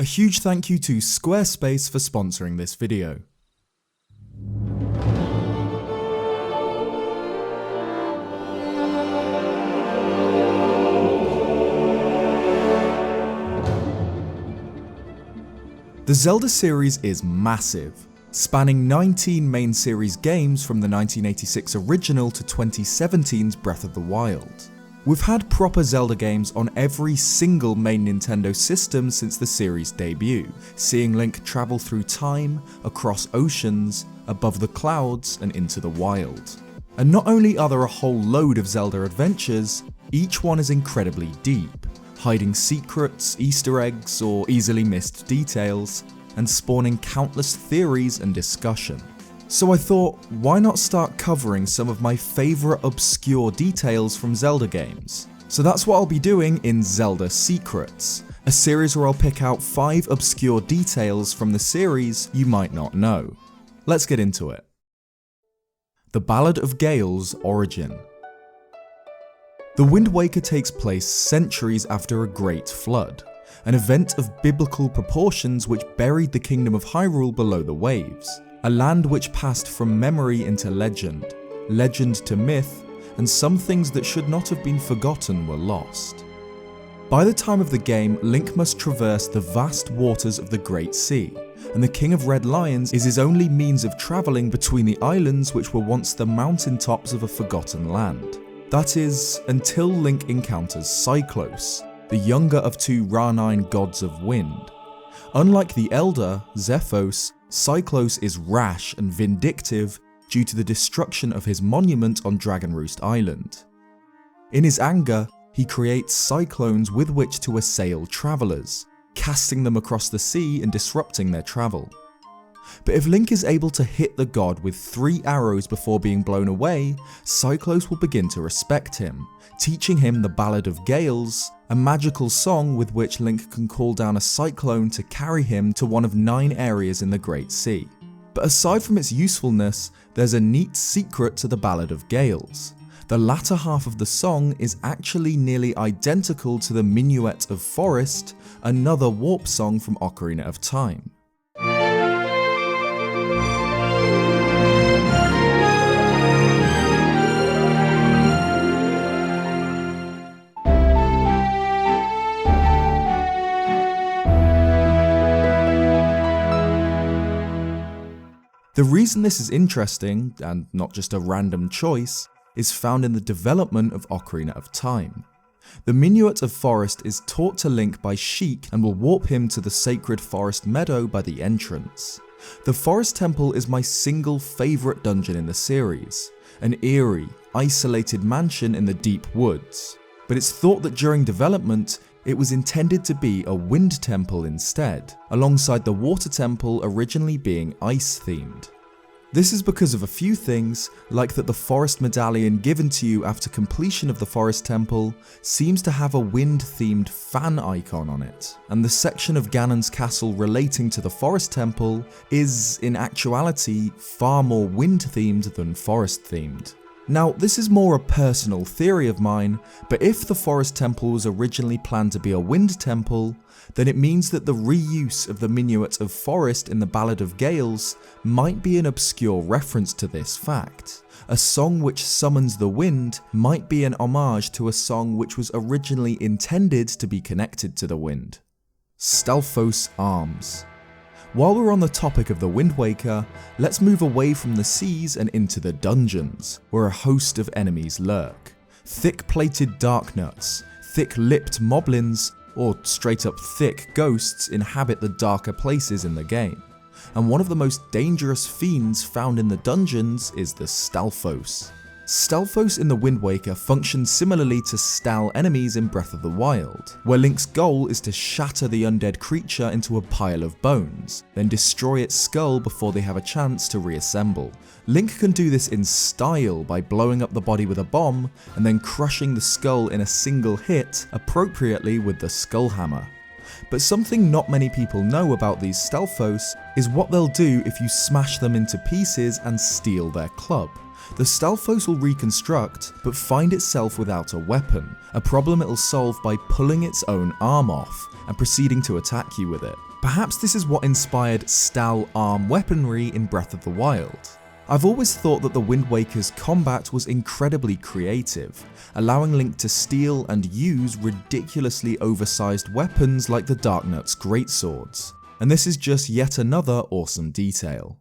A huge thank you to Squarespace for sponsoring this video. The Zelda series is massive, spanning 19 main series games from the 1986 original to 2017's Breath of the Wild. We've had proper Zelda games on every single main Nintendo system since the series' debut, seeing Link travel through time, across oceans, above the clouds, and into the wild. And not only are there a whole load of Zelda adventures, each one is incredibly deep, hiding secrets, Easter eggs, or easily missed details, and spawning countless theories and discussion. So I thought, why not start covering some of my favourite obscure details from Zelda games? So that's what I'll be doing in Zelda Secrets, a series where I'll pick out 5 obscure details from the series you might not know. Let's get into it. The Ballad of Gale's origin. The Wind Waker takes place centuries after a great flood, an event of biblical proportions which buried the kingdom of Hyrule below the waves. A land which passed from memory into legend, legend to myth, and some things that should not have been forgotten were lost. By the time of the game, Link must traverse the vast waters of the Great Sea, and the King of Red Lions is his only means of travelling between the islands which were once the mountaintops of a forgotten land. That is, until Link encounters Cyclos, the younger of 2 Rhanine gods of wind. Unlike the elder, Zephos, Cyclos is rash and vindictive due to the destruction of his monument on Dragon Roost Island. In his anger, he creates cyclones with which to assail travellers, casting them across the sea and disrupting their travel. But if Link is able to hit the god with 3 arrows before being blown away, Cyclos will begin to respect him, teaching him the Ballad of Gales, a magical song with which Link can call down a cyclone to carry him to one of 9 areas in the Great Sea. But aside from its usefulness, there's a neat secret to the Ballad of Gales. The latter half of the song is actually nearly identical to the Minuet of Forest, another warp song from Ocarina of Time. The reason this is interesting, and not just a random choice, is found in the development of Ocarina of Time. The Minuet of Forest is taught to Link by Sheik and will warp him to the sacred forest meadow by the entrance. The Forest Temple is my single favourite dungeon in the series, an eerie, isolated mansion in the deep woods, but it's thought that during development, it was intended to be a wind temple instead, alongside the water temple originally being ice themed. This is because of a few things, like that the forest medallion given to you after completion of the forest temple seems to have a wind themed fan icon on it, and the section of Ganon's castle relating to the forest temple is, in actuality, far more wind themed than forest themed. Now, this is more a personal theory of mine, but if the Forest Temple was originally planned to be a wind temple, then it means that the reuse of the Minuet of Forest in the Ballad of Gales might be an obscure reference to this fact. A song which summons the wind might be an homage to a song which was originally intended to be connected to the wind. Stalfos Arms. While we're on the topic of the Wind Waker, let's move away from the seas and into the dungeons, where a host of enemies lurk. Thick-plated Darknuts, thick-lipped moblins, or straight-up thick ghosts inhabit the darker places in the game, and one of the most dangerous fiends found in the dungeons is the Stalfos. Stalfos in the Wind Waker functions similarly to Stal enemies in Breath of the Wild, where Link's goal is to shatter the undead creature into a pile of bones, then destroy its skull before they have a chance to reassemble. Link can do this in style by blowing up the body with a bomb, and then crushing the skull in a single hit, appropriately with the Skull Hammer. But something not many people know about these Stalfos is what they'll do if you smash them into pieces and steal their club. The Stalfos will reconstruct, but find itself without a weapon, a problem it'll solve by pulling its own arm off and proceeding to attack you with it. Perhaps this is what inspired Stal arm weaponry in Breath of the Wild. I've always thought that the Wind Waker's combat was incredibly creative, allowing Link to steal and use ridiculously oversized weapons like the Darknut's greatswords, and this is just yet another awesome detail.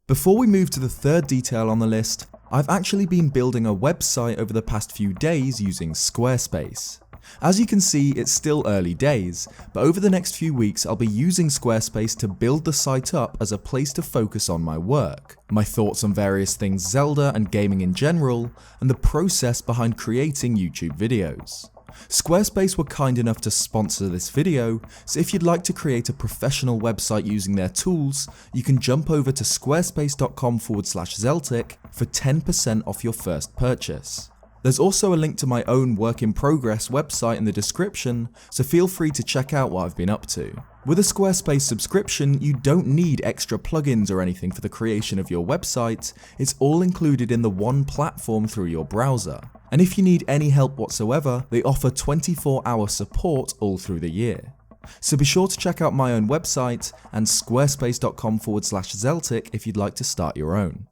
Before we move to the third detail on the list, I've actually been building a website over the past few days using Squarespace. As you can see, it's still early days, but over the next few weeks I'll be using Squarespace to build the site up as a place to focus on my work, my thoughts on various things Zelda and gaming in general, and the process behind creating YouTube videos. Squarespace were kind enough to sponsor this video, so if you'd like to create a professional website using their tools, you can jump over to squarespace.com/Zeltic for 10% off your first purchase. There's also a link to my own work in progress website in the description, so feel free to check out what I've been up to. With a Squarespace subscription, you don't need extra plugins or anything for the creation of your website, it's all included in the one platform through your browser. And if you need any help whatsoever, they offer 24-hour support all through the year. So be sure to check out my own website and squarespace.com/Zeltic if you'd like to start your own.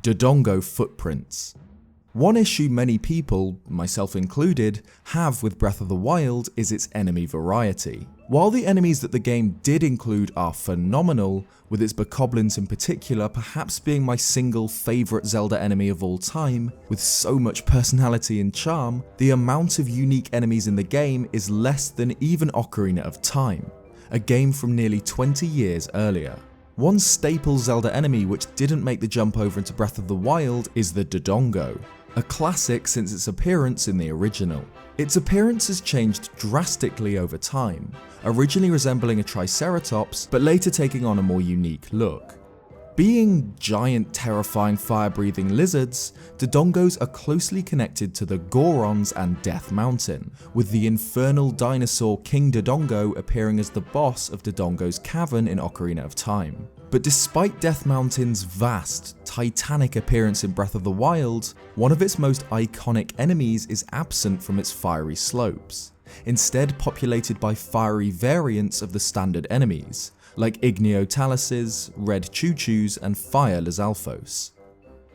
Dodongo footprints. One issue many people, myself included, have with Breath of the Wild is its enemy variety. While the enemies that the game did include are phenomenal, with its bokoblins in particular perhaps being my single favourite Zelda enemy of all time, with so much personality and charm, the amount of unique enemies in the game is less than even Ocarina of Time, a game from nearly 20 years earlier. One staple Zelda enemy which didn't make the jump over into Breath of the Wild is the Dodongo, a classic since its appearance in the original. Its appearance has changed drastically over time, originally resembling a Triceratops but later taking on a more unique look. Being giant terrifying fire-breathing lizards, Dodongos are closely connected to the Gorons and Death Mountain, with the infernal dinosaur King Dodongo appearing as the boss of Dodongo's cavern in Ocarina of Time. But despite Death Mountain's vast, titanic appearance in Breath of the Wild, one of its most iconic enemies is absent from its fiery slopes, instead populated by fiery variants of the standard enemies, like Igneotalises, Red Choo-Choos and Fire Lizalfos.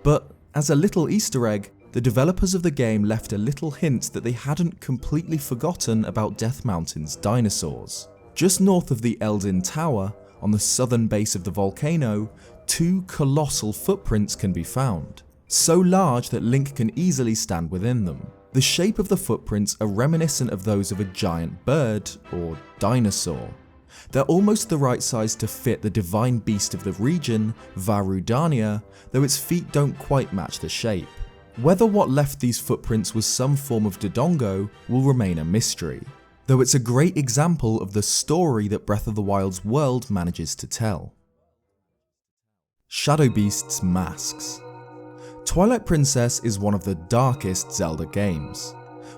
But as a little Easter egg, the developers of the game left a little hint that they hadn't completely forgotten about Death Mountain's dinosaurs. Just north of the Eldin Tower, on the southern base of the volcano, two colossal footprints can be found, so large that Link can easily stand within them. The shape of the footprints are reminiscent of those of a giant bird, or dinosaur. They're almost the right size to fit the divine beast of the region, Varudania, though its feet don't quite match the shape. Whether what left these footprints was some form of Dodongo will remain a mystery, though it's a great example of the story that Breath of the Wild's world manages to tell. Shadow Beast's masks. Twilight Princess is one of the darkest Zelda games.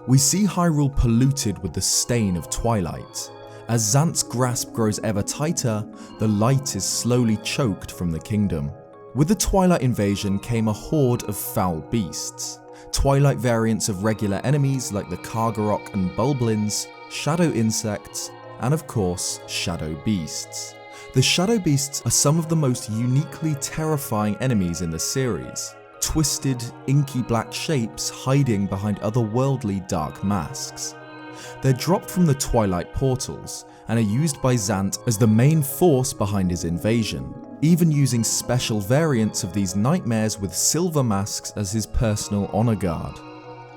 We see Hyrule polluted with the stain of twilight. As Zant's grasp grows ever tighter, the light is slowly choked from the kingdom. With the Twilight invasion came a horde of foul beasts, Twilight variants of regular enemies like the Kargarok and Bulblins, shadow insects, and of course, shadow beasts. The shadow beasts are some of the most uniquely terrifying enemies in the series, twisted, inky black shapes hiding behind otherworldly dark masks. They're dropped from the Twilight portals and are used by Zant as the main force behind his invasion, even using special variants of these nightmares with silver masks as his personal honor guard.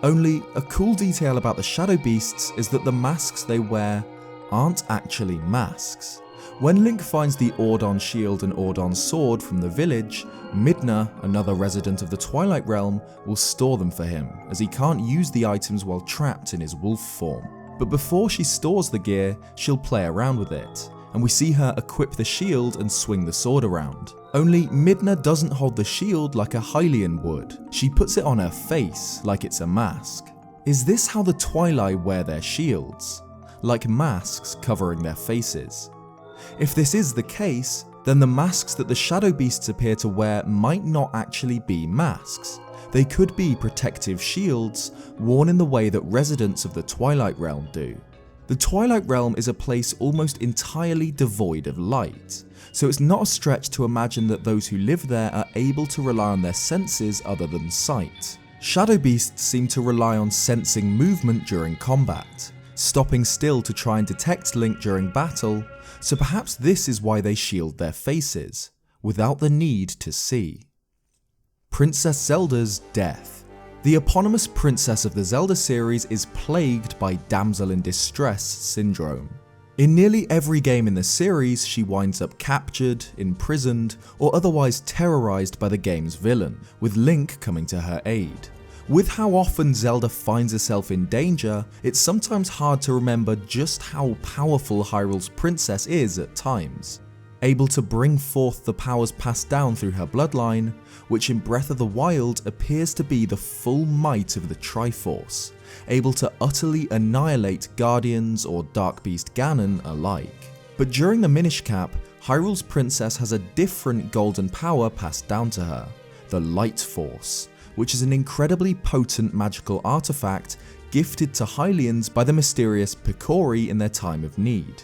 Only, a cool detail about the Shadow Beasts is that the masks they wear aren't actually masks. When Link finds the Ordon shield and Ordon sword from the village, Midna, another resident of the Twilight Realm, will store them for him, as he can't use the items while trapped in his wolf form. But before she stores the gear, she'll play around with it, and we see her equip the shield and swing the sword around. Only Midna doesn't hold the shield like a Hylian would, she puts it on her face like it's a mask. Is this how the Twilight wear their shields? Like masks covering their faces? If this is the case, then the masks that the shadow beasts appear to wear might not actually be masks. They could be protective shields worn in the way that residents of the Twilight Realm do. The Twilight Realm is a place almost entirely devoid of light, so it's not a stretch to imagine that those who live there are able to rely on their senses other than sight. Shadow beasts seem to rely on sensing movement during combat, stopping still to try and detect Link during battle, so perhaps this is why they shield their faces, without the need to see. Princess Zelda's death. The eponymous princess of the Zelda series is plagued by damsel in distress syndrome. In nearly every game in the series, she winds up captured, imprisoned, or otherwise terrorized by the game's villain, with Link coming to her aid. With how often Zelda finds herself in danger, it's sometimes hard to remember just how powerful Hyrule's princess is at times. Able to bring forth the powers passed down through her bloodline, which in Breath of the Wild appears to be the full might of the Triforce, able to utterly annihilate Guardians or Dark Beast Ganon alike. But during the Minish Cap, Hyrule's princess has a different golden power passed down to her, the Light Force, which is an incredibly potent magical artifact gifted to Hylians by the mysterious Picori in their time of need.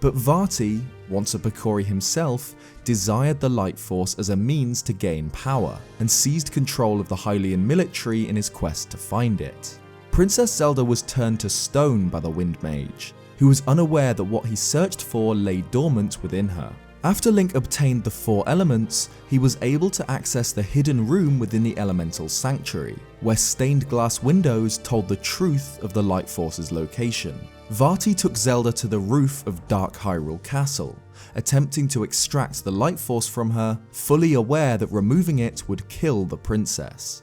But Vati, once a Picori himself, desired the Light Force as a means to gain power, and seized control of the Hylian military in his quest to find it. Princess Zelda was turned to stone by the Wind Mage, who was unaware that what he searched for lay dormant within her. After Link obtained the 4 elements, he was able to access the hidden room within the Elemental Sanctuary, where stained glass windows told the truth of the Light Force's location. Vati took Zelda to the roof of Dark Hyrule Castle, attempting to extract the Light Force from her, fully aware that removing it would kill the princess.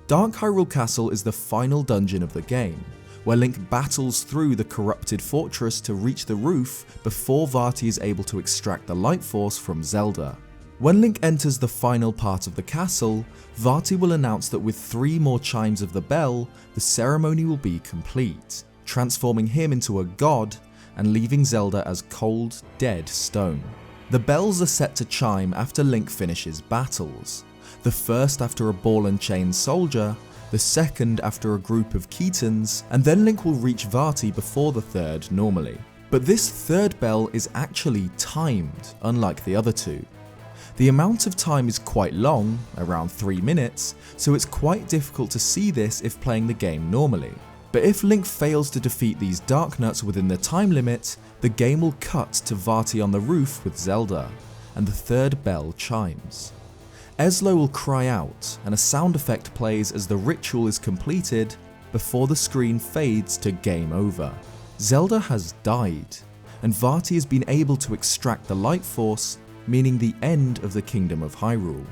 Dark Hyrule Castle is the final dungeon of the game, where Link battles through the corrupted fortress to reach the roof before Vati is able to extract the Light Force from Zelda. When Link enters the final part of the castle, Vati will announce that with 3 more chimes of the bell, the ceremony will be complete, transforming him into a god and leaving Zelda as cold, dead stone. The bells are set to chime after Link finishes battles, the first after a ball and chain soldier, the second after a group of Keatons, and then Link will reach Vati before the third normally. But this third bell is actually timed, unlike the other 2. The amount of time is quite long, around 3 minutes, so it's quite difficult to see this if playing the game normally. But if Link fails to defeat these Dark Nuts within the time limit, the game will cut to Vati on the roof with Zelda, and the third bell chimes. Eslo will cry out, and a sound effect plays as the ritual is completed before the screen fades to game over. Zelda has died, and Vati has been able to extract the Light Force, meaning the end of the Kingdom of Hyrule.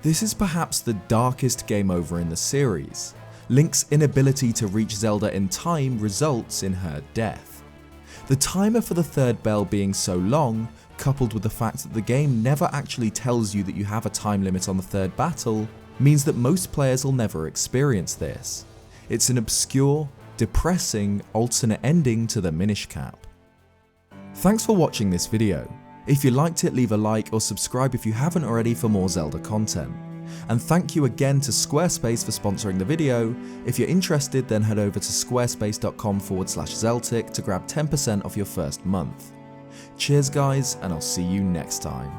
This is perhaps the darkest game over in the series. Link's inability to reach Zelda in time results in her death. The timer for the third bell being so long, coupled with the fact that the game never actually tells you that you have a time limit on the third battle, means that most players will never experience this. It's an obscure, depressing, alternate ending to the Minish Cap. Thanks for watching this video. If you liked it, leave a like or subscribe if you haven't already for more Zelda content. And thank you again to Squarespace for sponsoring the video. If you're interested, then head over to squarespace.com/Zeltic to grab 10% off your first month. Cheers guys, and I'll see you next time.